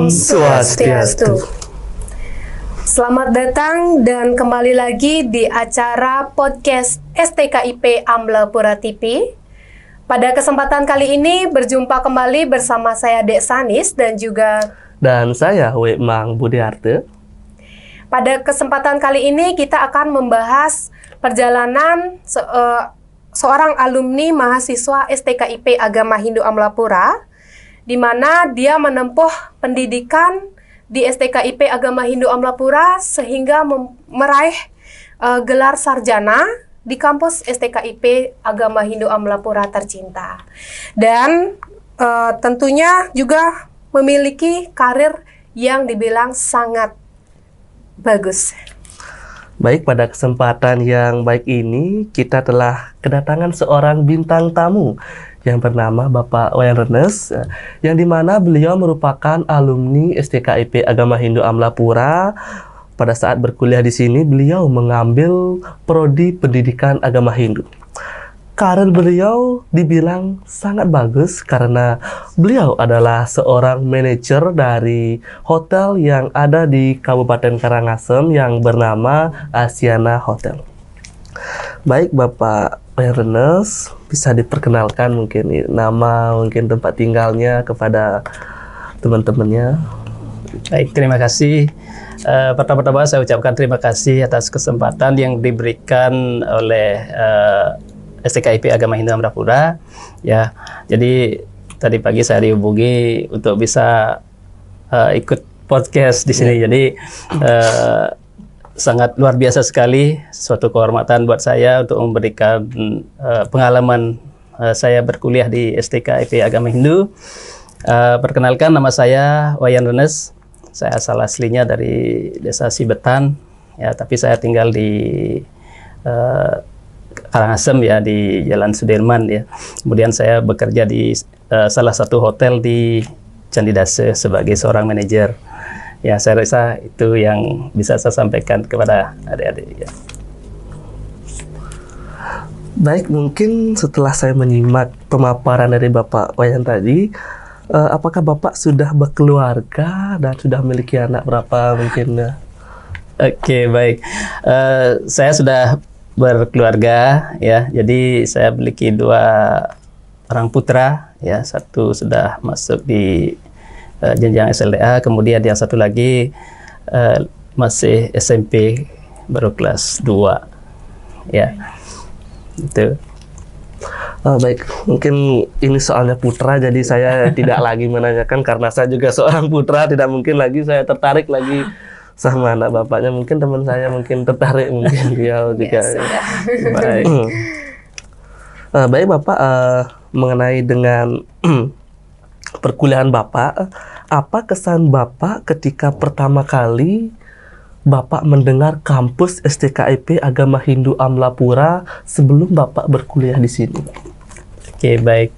Om Swastiastu. Selamat datang dan kembali lagi di acara podcast STKIP Amlapura TV. Pada kesempatan kali ini berjumpa kembali bersama saya Dek Sanis dan saya Wemang Budiarte. Pada kesempatan kali ini kita akan membahas perjalanan seorang alumni mahasiswa STKIP Agama Hindu Amlapura, di mana dia menempuh pendidikan di STKIP Agama Hindu Amlapura sehingga meraih gelar sarjana di kampus STKIP Agama Hindu Amlapura tercinta. Dan tentunya juga memiliki karir yang dibilang sangat bagus. Baik, pada kesempatan yang baik ini kita telah kedatangan seorang bintang tamu yang bernama Bapak Wayan Renes, yang dimana beliau merupakan alumni STKIP Agama Hindu Amlapura. Pada saat berkuliah di sini, beliau mengambil prodi Pendidikan Agama Hindu. Karir beliau dibilang sangat bagus karena beliau adalah seorang manajer dari hotel yang ada di Kabupaten Karangasem yang bernama Asiana Hotel. Baik, Bapak Wayan Renes, bisa diperkenalkan mungkin nama, mungkin tempat tinggalnya kepada teman-temannya. Baik, terima kasih. Pertama-tama saya ucapkan terima kasih atas kesempatan yang diberikan oleh STKIP Agama Hindu Amlapura. Ya, jadi tadi pagi saya dihubungi untuk bisa ikut podcast di sini. Jadi sangat luar biasa sekali, suatu kehormatan buat saya untuk memberikan pengalaman saya berkuliah di STKIP Agama Hindu. Perkenalkan, nama saya Wayan Renes. Saya asal aslinya dari Desa Sibetan, ya, tapi saya tinggal di Karangasem, ya, di Jalan Sudirman, ya. Kemudian saya bekerja di salah satu hotel di Candidase sebagai seorang manajer. Ya, saya rasa itu yang bisa saya sampaikan kepada adik-adik, ya. Baik, mungkin setelah saya menyimak pemaparan dari Bapak Wayan tadi, apakah Bapak sudah berkeluarga dan sudah memiliki anak berapa mungkin? Oke, baik. Saya sudah berkeluarga, ya. Jadi saya memiliki 2 orang putra, ya. Satu sudah masuk di jenjang SLDA, kemudian yang satu lagi masih SMP, baru kelas 2, ya. Itu. Baik, mungkin ini soalnya putra, jadi saya tidak lagi menanyakan karena saya juga seorang putra, tidak mungkin lagi saya tertarik lagi sama anak bapaknya. Mungkin teman saya mungkin tertarik, mungkin dia juga. Baik. Baik, Bapak, mengenai dengan perkuliahan Bapak, apa kesan Bapak ketika pertama kali Bapak mendengar kampus STKIP Agama Hindu Amlapura sebelum Bapak berkuliah di sini? Oke, baik.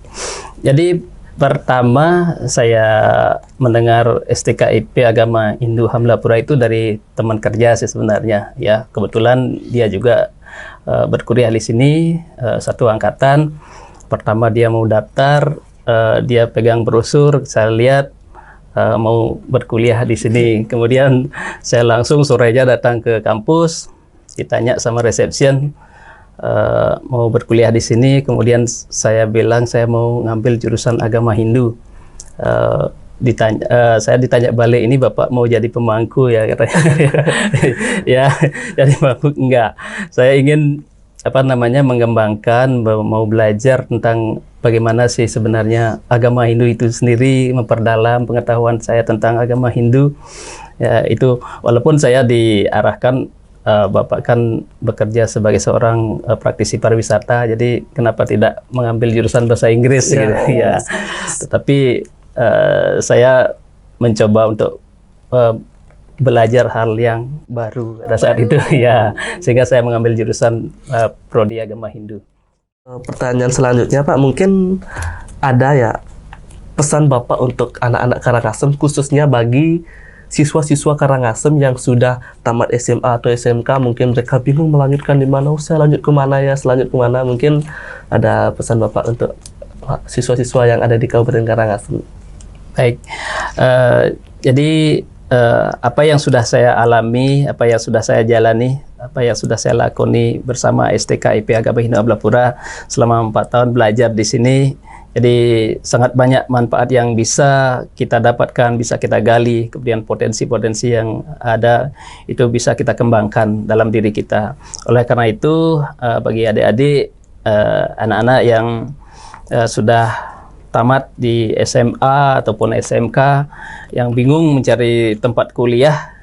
Jadi pertama saya mendengar STKIP Agama Hindu Amlapura itu dari teman kerja sih sebenarnya, ya. Kebetulan dia juga berkuliah di sini, satu angkatan. Pertama dia mau daftar, dia pegang brosur, saya lihat mau berkuliah di sini. Kemudian saya langsung sorenya datang ke kampus, ditanya sama reception mau berkuliah di sini. Kemudian saya bilang saya mau ngambil jurusan agama Hindu. Saya ditanya balik, ini Bapak mau jadi pemangku, ya, katanya. Ya, jadi pemangku enggak. Saya ingin mengembangkan, mau belajar tentang bagaimana sih sebenarnya agama Hindu itu sendiri, memperdalam pengetahuan saya tentang agama Hindu. Ya, itu walaupun saya diarahkan, Bapak kan bekerja sebagai seorang praktisi pariwisata, jadi kenapa tidak mengambil jurusan bahasa Inggris, gitu, ya. Tetapi saya mencoba untuk belajar hal yang baru pada saat itu, ya, sehingga saya mengambil jurusan prodi agama Hindu. Pertanyaan selanjutnya, Pak, mungkin ada ya pesan Bapak untuk anak-anak Karangasem, khususnya bagi siswa-siswa Karangasem yang sudah tamat SMA atau SMK, mungkin mereka bingung melanjutkan di mana, saya lanjut kemana ya, selanjut kemana, mungkin ada pesan Bapak untuk siswa-siswa yang ada di Kabupaten Karangasem. Baik, Jadi apa yang sudah saya alami, apa yang sudah saya jalani, apa yang sudah saya lakoni bersama STKIP Agama Hindu Amblapura selama 4 tahun belajar di sini. Jadi sangat banyak manfaat yang bisa kita dapatkan, bisa kita gali, kemudian potensi-potensi yang ada itu bisa kita kembangkan dalam diri kita. Oleh karena itu bagi adik-adik, anak-anak yang sudah tamat di SMA ataupun SMK yang bingung mencari tempat kuliah,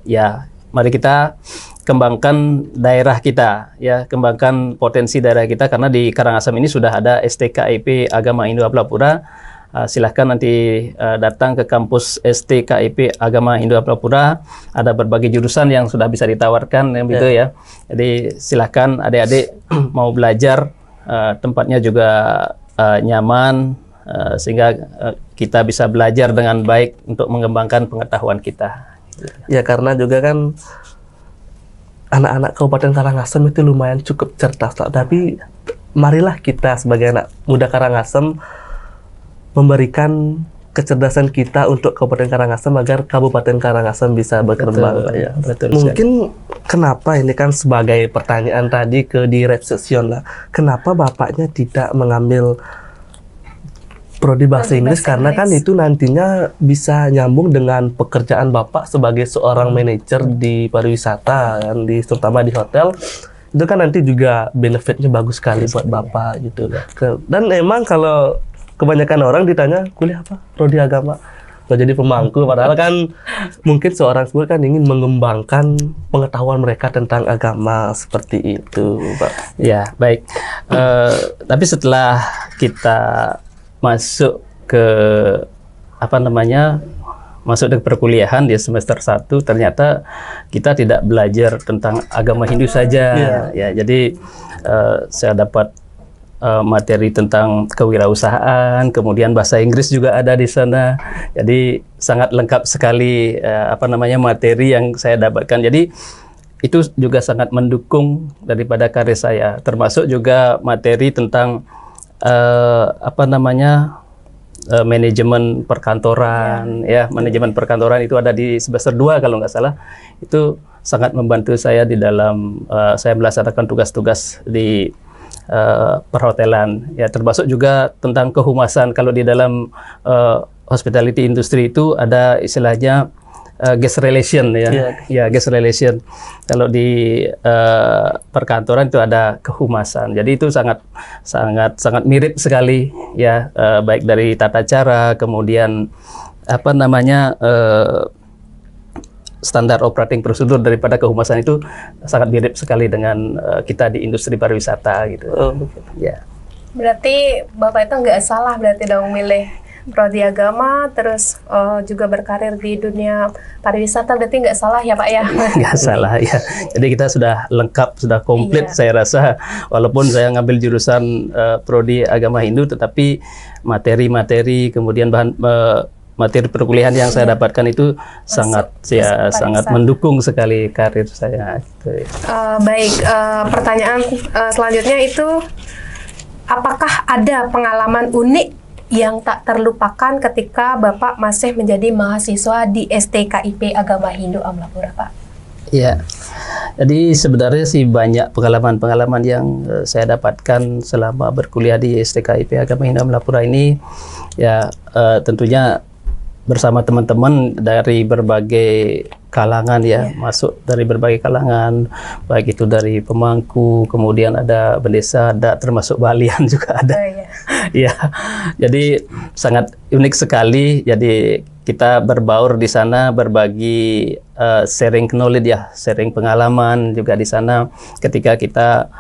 ya mari kita kembangkan daerah kita, ya kembangkan potensi daerah kita, karena di Karangasem ini sudah ada STKIP Agama Hindu Amblapura. Silahkan nanti datang ke kampus STKIP Agama Hindu Amblapura, ada berbagai jurusan yang sudah bisa ditawarkan gitu ya. Jadi silahkan adik-adik mau belajar, tempatnya juga nyaman, sehingga kita bisa belajar dengan baik untuk mengembangkan pengetahuan kita. Ya karena juga kan anak-anak Kabupaten Karangasem itu lumayan cukup cerdas, tapi marilah kita sebagai anak muda Karangasem memberikan kecerdasan kita untuk Kabupaten Karangasem agar Kabupaten Karangasem bisa berkembang. Betul, Ya. betul Mungkin kenapa ini kan sebagai pertanyaan tadi di resepsion lah, kenapa bapaknya tidak mengambil prodi bahasa Inggris, karena kan itu nantinya bisa nyambung dengan pekerjaan bapak sebagai seorang manajer di pariwisata kan, terutama di hotel. Itu kan nanti juga benefitnya bagus sekali buat bapak gitu. Dan emang kalau kebanyakan orang ditanya kuliah apa, prodi agama, mau jadi pemangku, padahal kan mungkin seorang sebut kan ingin mengembangkan pengetahuan mereka tentang agama seperti itu, Pak. Ya, baik. Tapi setelah kita masuk ke masuk ke perkuliahan di semester 1, ternyata kita tidak belajar tentang agama Hindu saja. Ya, jadi saya dapat materi tentang kewirausahaan, kemudian bahasa Inggris juga ada di sana. Jadi sangat lengkap sekali materi yang saya dapatkan. Jadi itu juga sangat mendukung daripada karir saya. Termasuk juga materi tentang manajemen perkantoran, ya manajemen perkantoran itu ada di semester 2 kalau nggak salah. Itu sangat membantu saya di dalam saya melaksanakan tugas-tugas di perhotelan, ya termasuk juga tentang kehumasan. Kalau di dalam hospitality industry itu ada istilahnya guest relation, ya guest relation. Kalau di perkantoran itu ada kehumasan. Jadi itu sangat mirip sekali, ya baik dari tata cara, kemudian standar operating prosedur daripada kehumasan itu sangat mirip sekali dengan kita di industri pariwisata gitu. Ya. Berarti Bapak itu nggak salah berarti dong milih prodi agama, terus juga berkarir di dunia pariwisata, berarti nggak salah ya Pak ya? Nggak salah ya. Jadi kita sudah lengkap, sudah komplit saya rasa. Walaupun saya ngambil jurusan prodi agama Hindu, tetapi materi-materi kemudian materi perkuliahan yang saya dapatkan itu sangat mendukung sekali karir saya. Gitu. Baik, pertanyaan selanjutnya itu, apakah ada pengalaman unik yang tak terlupakan ketika Bapak masih menjadi mahasiswa di STKIP Agama Hindu Amblapura, Pak? Ya, jadi sebenarnya sih banyak pengalaman-pengalaman yang saya dapatkan selama berkuliah di STKIP Agama Hindu Amblapura ini. Ya, tentunya bersama teman-teman dari berbagai kalangan masuk dari berbagai kalangan, baik itu dari pemangku, kemudian ada bendesa, ada termasuk balian juga ada. Ya, jadi sangat unik sekali. Jadi kita berbaur di sana, berbagi sharing knowledge sharing pengalaman juga di sana. Ketika kita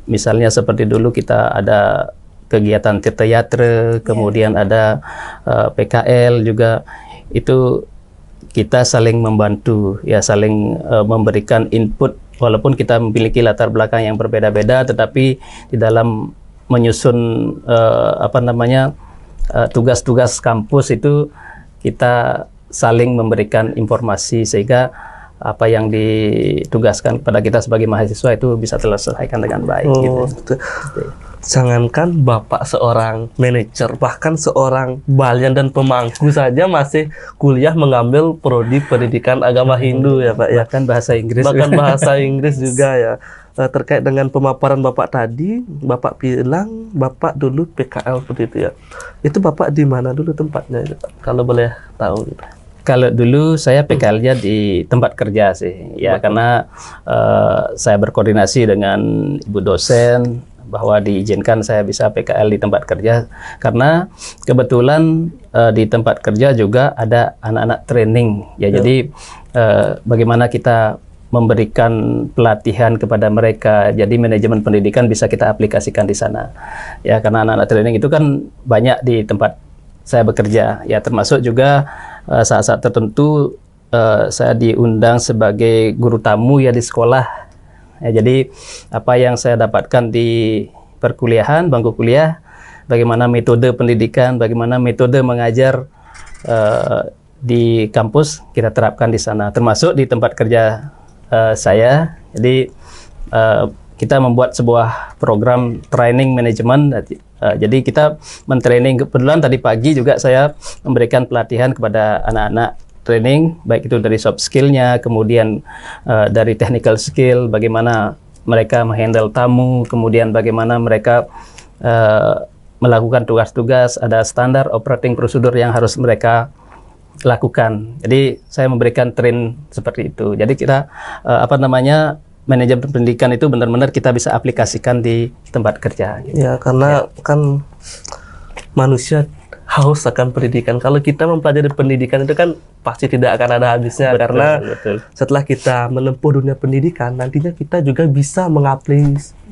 misalnya seperti dulu kita ada kegiatan tirta yatra, kemudian ada PKL juga, itu kita saling membantu, ya saling memberikan input, walaupun kita memiliki latar belakang yang berbeda-beda, tetapi di dalam menyusun tugas-tugas kampus itu kita saling memberikan informasi, sehingga apa yang ditugaskan kepada kita sebagai mahasiswa itu bisa terselesaikan dengan baik. Gitu. Jangankan Bapak seorang manajer, bahkan seorang balian dan pemangku saja masih kuliah mengambil prodi pendidikan agama Hindu ya Pak ya. Bahkan bahasa Inggris. Bahkan bahasa Inggris juga ya. Terkait dengan pemaparan Bapak tadi, Bapak bilang Bapak dulu PKL seperti itu ya. Itu Bapak di mana dulu tempatnya itu Pak? Kalau boleh tahu gitu. Kalau dulu saya PKL-nya di tempat kerja sih, ya karena saya berkoordinasi dengan ibu dosen bahwa diizinkan saya bisa PKL di tempat kerja karena kebetulan di tempat kerja juga ada anak-anak training ya. Jadi bagaimana kita memberikan pelatihan kepada mereka, jadi manajemen pendidikan bisa kita aplikasikan di sana ya, karena anak-anak training itu kan banyak di tempat saya bekerja ya, termasuk juga saat-saat tertentu saya diundang sebagai guru tamu ya di sekolah. Ya, jadi apa yang saya dapatkan di perkuliahan, bangku kuliah, bagaimana metode pendidikan, bagaimana metode mengajar di kampus kita terapkan di sana, termasuk di tempat kerja saya. Jadi kita membuat sebuah program training manajemen. Jadi kita mentraining, kebetulan tadi pagi juga saya memberikan pelatihan kepada anak-anak training, baik itu dari soft skill-nya, kemudian dari technical skill, bagaimana mereka menghandle tamu, kemudian bagaimana mereka melakukan tugas-tugas, ada standar operating procedure yang harus mereka lakukan. Jadi saya memberikan train seperti itu. Jadi kita manajemen pendidikan itu benar-benar kita bisa aplikasikan di tempat kerja. Gitu. Ya, karena kan manusia haus akan pendidikan. Kalau kita mempelajari pendidikan itu kan pasti tidak akan ada habisnya. Betul, karena betul. Setelah kita menempuh dunia pendidikan, nantinya kita juga bisa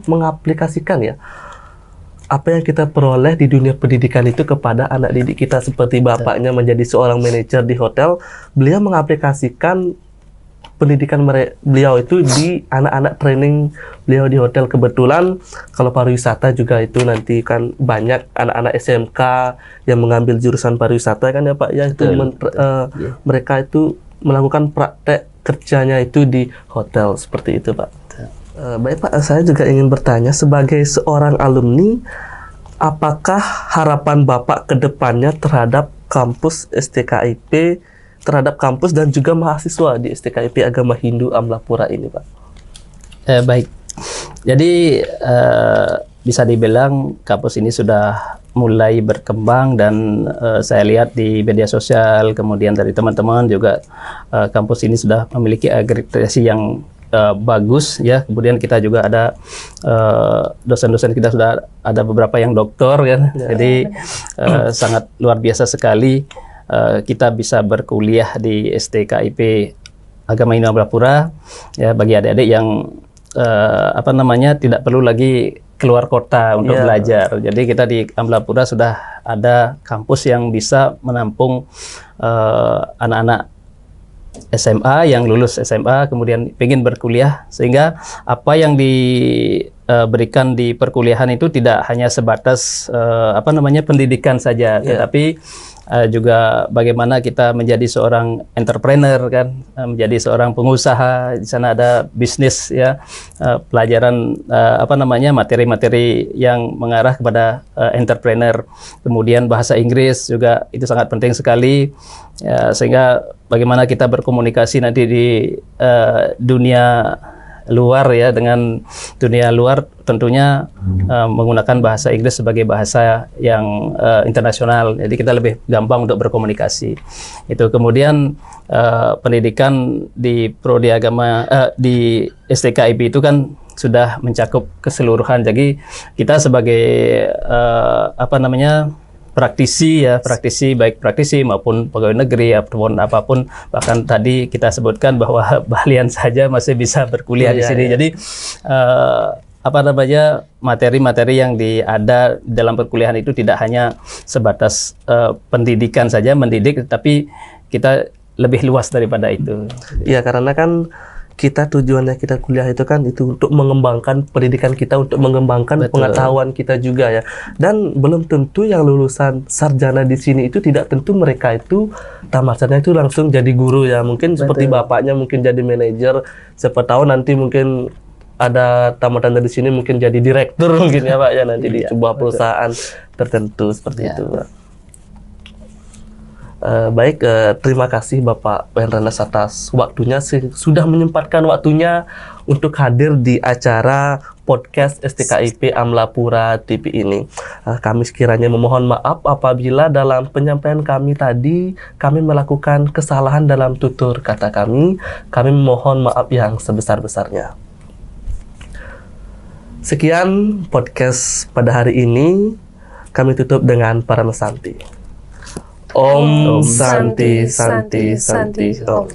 mengaplikasikan ya apa yang kita peroleh di dunia pendidikan itu kepada anak didik kita. Seperti bapaknya menjadi seorang manajer di hotel, beliau mengaplikasikan pendidikan beliau itu di anak-anak training beliau di hotel. Kebetulan kalau pariwisata juga itu nanti kan banyak anak-anak SMK yang mengambil jurusan pariwisata kan ya Pak ya, itu mereka itu melakukan praktek kerjanya itu di hotel seperti itu Pak. Baik Pak, saya juga ingin bertanya sebagai seorang alumni, apakah harapan Bapak ke depannya terhadap kampus STKIP, terhadap kampus dan juga mahasiswa di STKIP Agama Hindu Amlapura ini Pak? Baik, jadi bisa dibilang kampus ini sudah mulai berkembang dan saya lihat di media sosial, kemudian dari teman-teman juga kampus ini sudah memiliki akreditasi yang bagus ya. Kemudian kita juga ada dosen-dosen kita sudah ada beberapa yang doktor kan, jadi sangat luar biasa sekali. Kita bisa berkuliah di STKIP Agama Hindu Amlapura ya, bagi adik-adik yang tidak perlu lagi keluar kota untuk belajar. Jadi kita di Amlapura sudah ada kampus yang bisa menampung anak-anak SMA yang lulus SMA kemudian ingin berkuliah, sehingga apa yang diberikan di perkuliahan itu tidak hanya sebatas pendidikan saja, tetapi juga bagaimana kita menjadi seorang entrepreneur kan, menjadi seorang pengusaha. Di sana ada bisnis ya, pelajaran materi-materi yang mengarah kepada entrepreneur. Kemudian bahasa Inggris juga itu sangat penting sekali ya, sehingga bagaimana kita berkomunikasi nanti di dunia luar ya, dengan dunia luar tentunya menggunakan bahasa Inggris sebagai bahasa yang internasional, jadi kita lebih gampang untuk berkomunikasi itu. Kemudian pendidikan di prodi agama di STKIP itu kan sudah mencakup keseluruhan, jadi kita sebagai praktisi baik praktisi maupun pegawai negeri ataupun apapun, bahkan tadi kita sebutkan bahwa balian saja masih bisa berkuliah di sini. Jadi materi-materi yang ada dalam perkuliahan itu tidak hanya sebatas pendidikan saja, mendidik, tapi kita lebih luas daripada itu. Ya, karena kan kita tujuannya kita kuliah itu kan itu untuk mengembangkan pendidikan kita, untuk mengembangkan Betul. pengetahuan kita juga ya. Dan belum tentu yang lulusan sarjana di sini itu tidak tentu mereka itu tamat sarjana itu langsung jadi guru ya. Mungkin seperti bapaknya mungkin jadi manajer, siapa tahu nanti mungkin ada tamatan dari sini mungkin jadi direktur mungkin ya Pak ya, nanti di sebuah perusahaan tertentu seperti itu Pak. Baik, terima kasih Bapak Wayan Rennes atas waktunya, sudah menyempatkan waktunya untuk hadir di acara podcast STKIP Amlapura TV ini. Kami sekiranya memohon maaf apabila dalam penyampaian kami tadi kami melakukan kesalahan dalam tutur kata kami. Kami memohon maaf yang sebesar-besarnya. Sekian podcast pada hari ini. Kami tutup dengan Paramesanti. Om Santi Santi Santi Om.